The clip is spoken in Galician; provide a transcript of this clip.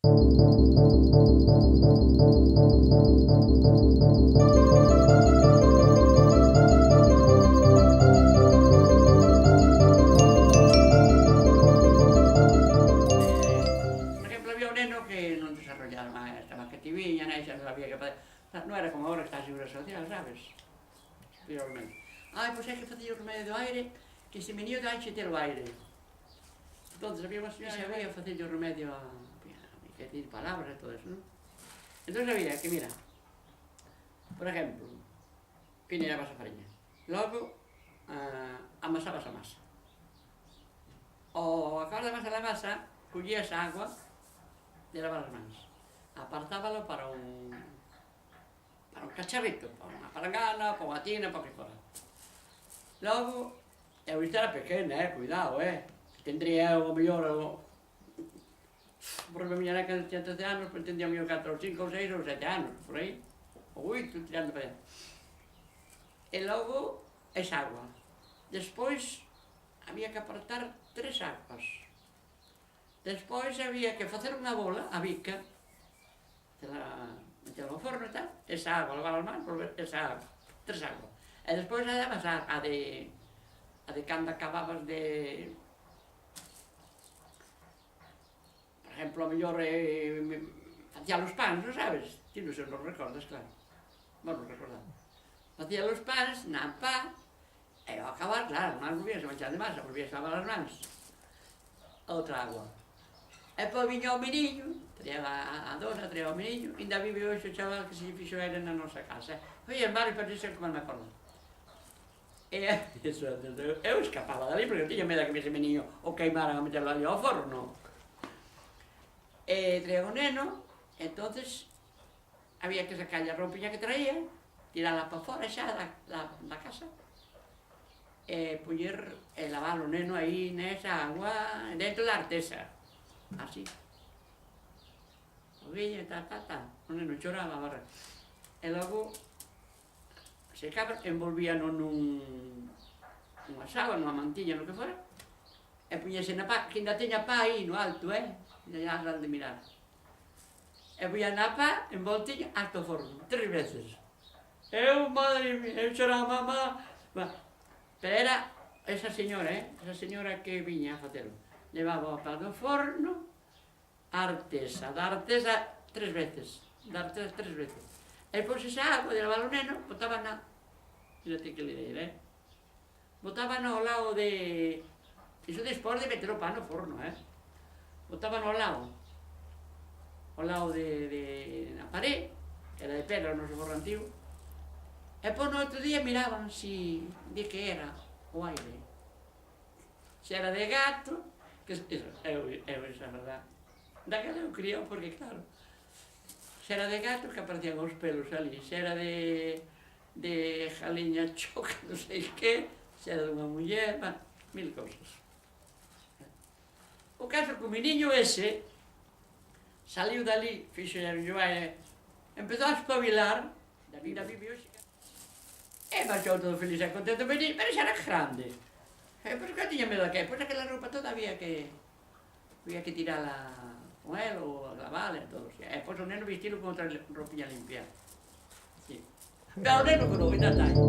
Por exemplo, había un neno que non desarrollaba estaba que tiviña, xa non sabía que fazer. Non era como agora que está a Seguridade Social, sabes? Realmente. Pois hai que facer o remedio do aire, que se menino de anche ter o aire. Entón, había unha señora que sabía facer o remedio a que decir palabras e todo eso, non? Entón sabía que, mira, por exemplo, piñabas a fariña. Logo, amasabas a masa. Ao acabar de amasar a masa, collías a agua de lavar as mans. Apartábalo para un cacharrito, para unha palangana, para unha tina, para o que fora. Logo, eu isto era pequena, cuidado, tendría eu, o mellor, porque a miña neca tinha 13 anos, pois tendría o mellor 4 ou 5 ou 6 ou 7 anos, por aí, ou 8, tirando para allá. E logo, esa agua. Despois, había que apartar 3 aguas. Despois había que facer unha bola, a bica, metela no forno e tal, esa agua, lavar as mans, esa agua, 3 aguas. E despois dabas a de cando acababas de... Por exemplo, a mellor facía os pans, non sabes? Ti non se nos recordas, claro. Bueno, recordamos. Facía os pans na pá, e ao acabar, claro, non volvías a manchar de masa, volvías a lavar as mans. Outra agua. E pois viña o meniño, traía a dosa, traía o meniño, ainda vive hoxe o chaval que se fixo era na nosa casa. Foi en varios, pero iso como me acordo. E eu escapaba dali, porque eu tiña medo que ese meniño o queimaran a meterlo ali ao forno. E traía o neno, entonces había que sacarlle a roupiña que traía, tirala para fora xa da casa, e poñer e lavar o neno aí nesa agua, dentro da artesa. Así. O viña, o neno choraba, barra. E logo, secaba, envolvíano nunha sábana, nunha mantilla, no que fora, e puñese na pá, que ainda teña pá aí no alto, ainda ya as de mirar. E puña na pá, envoltiña, hasta o forno, 3 veces. Eu, madre mía, eu choraba, mamá. Pero era esa señora que viña a facelo. Levaba o pá do forno, a artesa, da artesa 3 veces, da artesa 3 veces. E pois esa agua de lavar o neno, botaba na... Mírate que lideira, botaba no lado de... Iso despois de meter o pá no forno, botaba no lado. Ao lado na pared, que era de pedra o noso forno antigo. E pois no outro día miraban de que era o aire. Se era de gato, que esa verdad. Daquela eu criou porque, claro, se era de gato que aparecían os pelos ali, se era de jaliña choca, non sei que, se era dunha muller, mil cousas. O caso que o meniño ese saliu dali, fixo empezou a espabilar, da vida vive hoxe, e marchou todo feliz e contento o meniño, pero xa era grande. Pois que tiña medo a que? Pois aquela roupa toda había que tirala con él ou lavala e todo. E pois o neno vestilo con outra roupiña limpia. Pero o neno que non, ainda está aí.